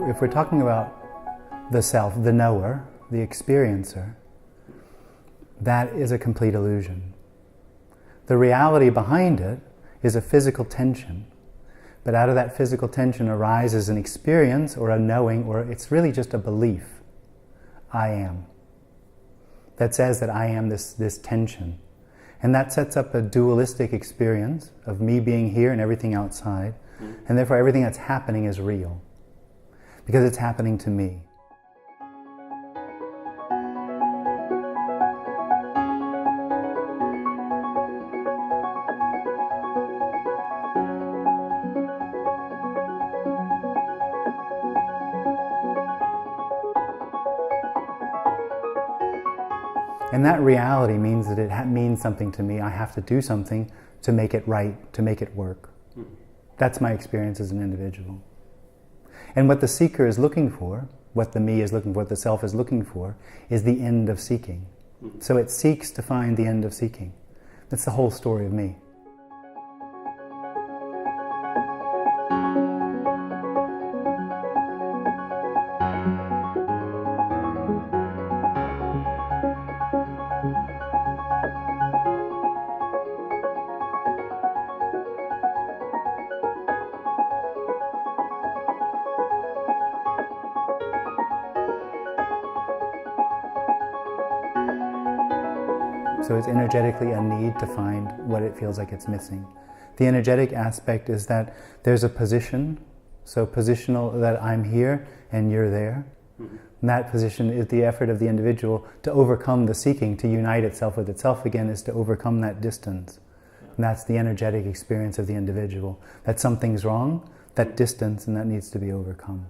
if we're talking about the self, the knower, the experiencer, that is a complete illusion. The reality behind it is a physical tension, but out of that physical tension arises an experience or a knowing, or it's really just a belief. I am. That says that I am this tension. And that sets up a dualistic experience of me being here and everything outside, and therefore everything that's happening is real, because it's happening to me. And that reality means that it means something to me. I have to do something to make it right, to make it work. That's my experience as an individual. And what the seeker is looking for, what the me is looking for, what the self is looking for, is the end of seeking. So it seeks to find the end of seeking. That's the whole story of me. So it's energetically a need to find what it feels like it's missing. The energetic aspect is that there's a position, so positional, that I'm here and you're there. And that position is the effort of the individual to overcome the seeking, to unite itself with itself again, is to overcome that distance. And that's the energetic experience of the individual. That something's wrong, that distance, and that needs to be overcome.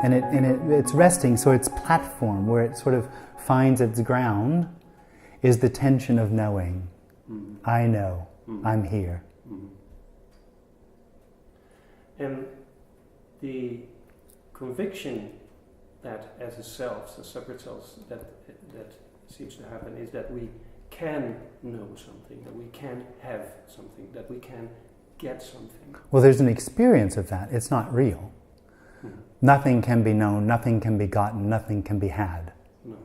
And it's resting, so its platform, where it sort of finds its ground, is the tension of knowing. I know, I'm here. And the conviction that as a self, the separate selves, that seems to happen is that we can know something, that we can have something, that we can get something. Well, there's an experience of that. It's not real. Nothing can be known, nothing can be gotten, nothing can be had. No.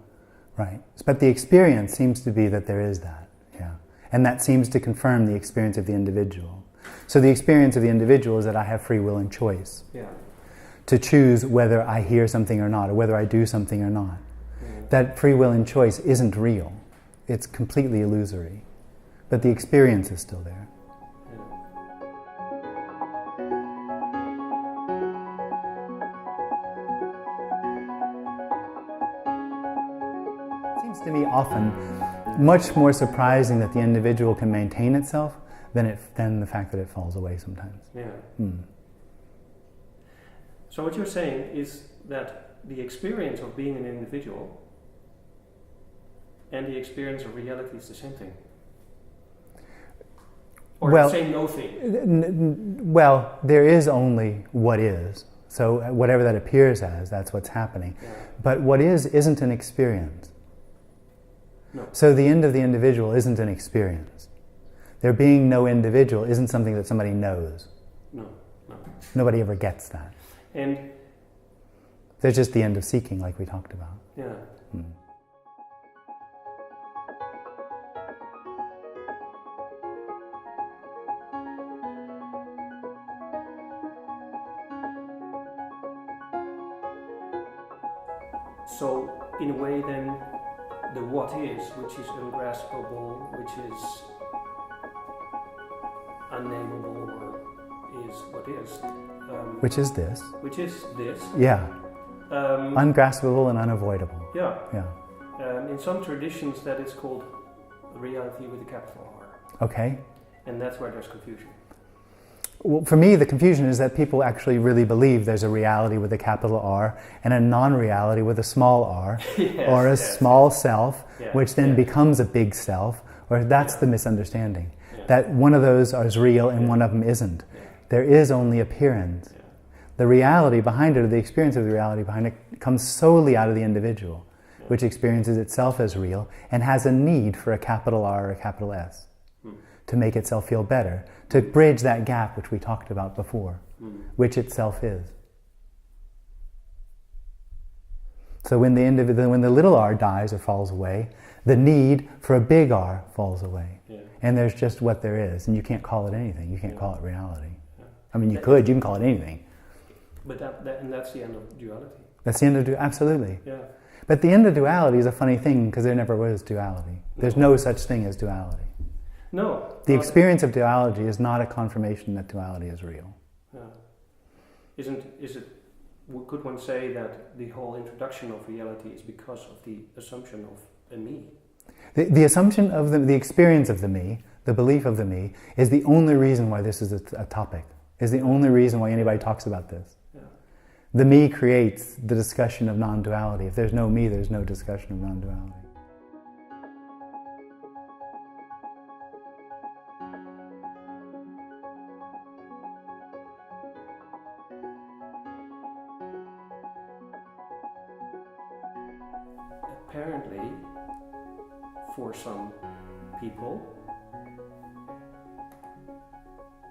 Right? But the experience seems to be that there is that, yeah. And that seems to confirm the experience of the individual. So the experience of the individual is that I have free will and choice. Yeah. To choose whether I hear something or not, or whether I do something or not. Yeah. That free will and choice isn't real. It's completely illusory. But the experience is still there. Seems to me often much more surprising that the individual can maintain itself than the fact that it falls away sometimes. Yeah. So what you're saying is that the experience of being an individual and the experience of reality is the same thing? Or the same no thing? Well, there is only what is. So whatever that appears as, that's what's happening. Yeah. But what is isn't an experience. No. So the end of the individual isn't an experience. There being no individual isn't something that somebody knows. No. Nobody ever gets that. And there's just the end of seeking, like we talked about. Yeah. So, in a way then, the what is, which is ungraspable, which is unnameable, or is what is. Which is this. Which is this. Yeah. Ungraspable and unavoidable. Yeah. Yeah. In some traditions that is called reality with a capital R. Okay. And that's where there's confusion. Well, for me, the confusion is that people actually really believe there's a reality with a capital R and a non-reality with a small r, or a small self, which then becomes a big self, or that's the misunderstanding. That one of those is real and one of them isn't. There is only appearance. The reality behind it, or the experience of the reality behind it, comes solely out of the individual. which experiences itself as real and has a need for a capital R or a capital S to make itself feel better, to bridge that gap which we talked about before, which itself is. So when the little r dies or falls away, the need for a big R falls away. Yeah. And there's just what there is, and you can't call it anything. You can't call it reality. Yeah. I mean, you can call it anything. But that's the end of duality. That's the end of duality, absolutely. Yeah. But the end of duality is a funny thing because there never was duality. There's no such thing as duality. No. The experience of duality is not a confirmation that duality is real. Yeah. Could one say that the whole introduction of reality is because of the assumption of a me? The assumption of the experience of the me, the belief of the me, is the only reason why this is a topic, is the only reason why anybody talks about this. Yeah. The me creates the discussion of non-duality. If there's no me, there's no discussion of non-duality. Apparently, for some people,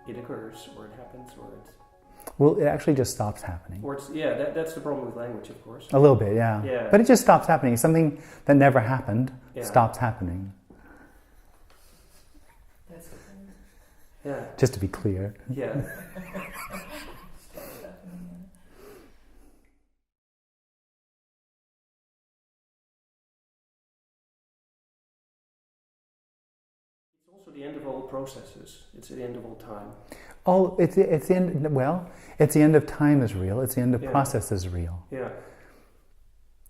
it occurs, or it happens, or it's... Well, it actually just stops happening. Or it's, that's the problem with language, of course. A little bit, yeah. But it just stops happening. Something that never happened stops happening. That's the thing. Yeah. Just to be clear. Yeah. The end of all processes. It's the end of all time. It's the end. Well, it's the end of time is real. It's the end of process is real. Yeah.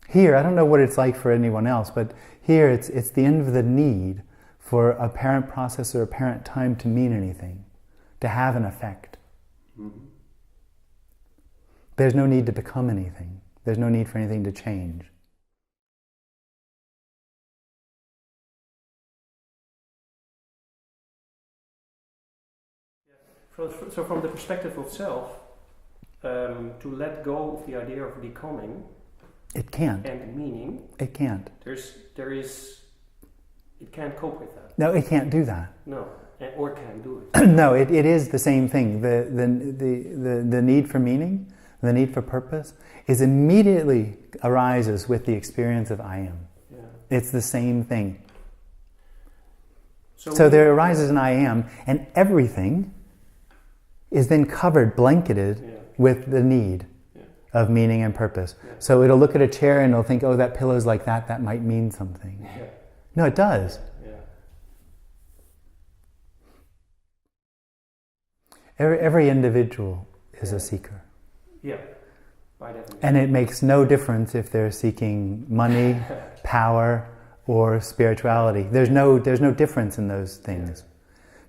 Here, I don't know what it's like for anyone else, but here it's the end of the need for a parent process or a parent time to mean anything, to have an effect. Mm-hmm. There's no need to become anything. There's no need for anything to change. So from the perspective of self, to let go of the idea of becoming, it can't. And meaning, it can't. It can't cope with that. No, it can't do that. No, or can't do it. No, it is the same thing. The need for meaning, the need for purpose, is immediately arises with the experience of I am. Yeah. It's the same thing. So there arises an I am, and everything is then covered, blanketed with the need of meaning and purpose. Yeah. So it'll look at a chair and it'll think, oh, that pillow's like that might mean something. Yeah. No, it does. Yeah. Every individual is a seeker. Yeah, by definition. And it makes no difference if they're seeking money, power, or spirituality. There's no difference in those things. Yeah.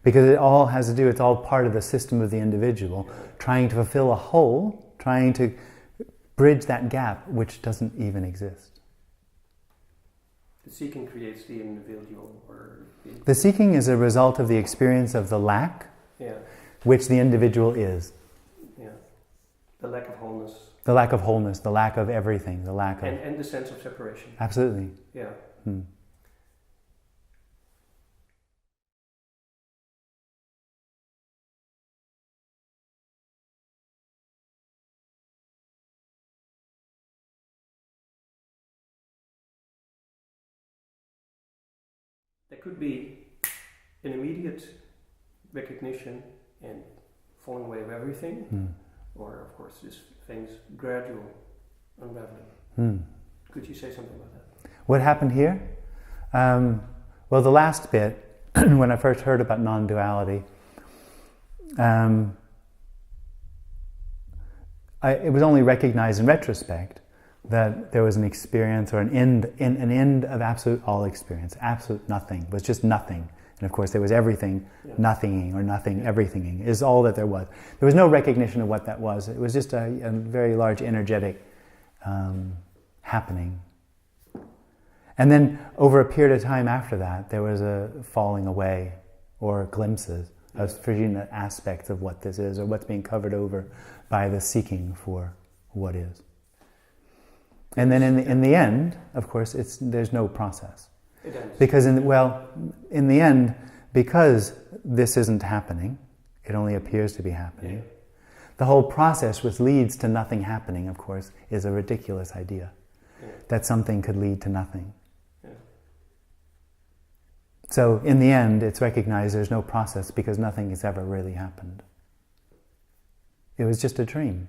Because it all has to do, it's all part of the system of the individual, trying to fulfill a whole, trying to bridge that gap which doesn't even exist. The seeking creates the individual, or... The seeking is a result of the experience of the lack, which the individual is. Yeah. The lack of wholeness. The lack of wholeness, the lack of everything, the lack of... And the sense of separation. Absolutely. Yeah. There could be an immediate recognition and falling away of everything, or of course this famous gradual unraveling. Could you say something about that? What happened here? Well, the last bit, when I first heard about non-duality, it was only recognized in retrospect that there was an experience or an end of absolute all experience. Absolute nothing was just nothing. And of course there was everything, nothinging or nothing, everythinging is all that there was. There was no recognition of what that was. It was just a very large energetic happening. And then over a period of time after that, there was a falling away or glimpses of certain aspects of what this is or what's being covered over by the seeking for what is. And then in the end, of course, there's no process. It ends. Because in the end, because this isn't happening, it only appears to be happening. Yeah. The whole process which leads to nothing happening, of course, is a ridiculous idea. Yeah. That something could lead to nothing. Yeah. So in the end, it's recognized there's no process because nothing has ever really happened. It was just a dream.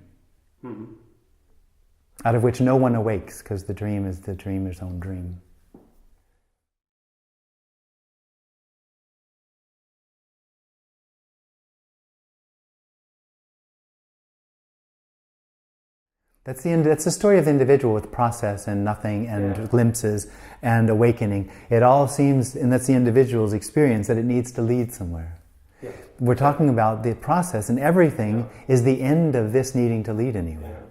Mm-hmm. Out of which no one awakes, because the dream is the dreamer's own dream. That's the story of the individual with process and nothing and glimpses and awakening. It all seems, and that's the individual's experience, that it needs to lead somewhere. Yeah. We're talking about the process, and everything is the end of this needing to lead anywhere.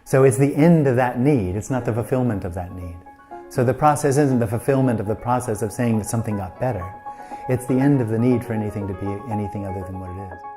So it's the end of that need, it's not the fulfillment of that need. So the process isn't the fulfillment of the process of saying that something got better. It's the end of the need for anything to be anything other than what it is.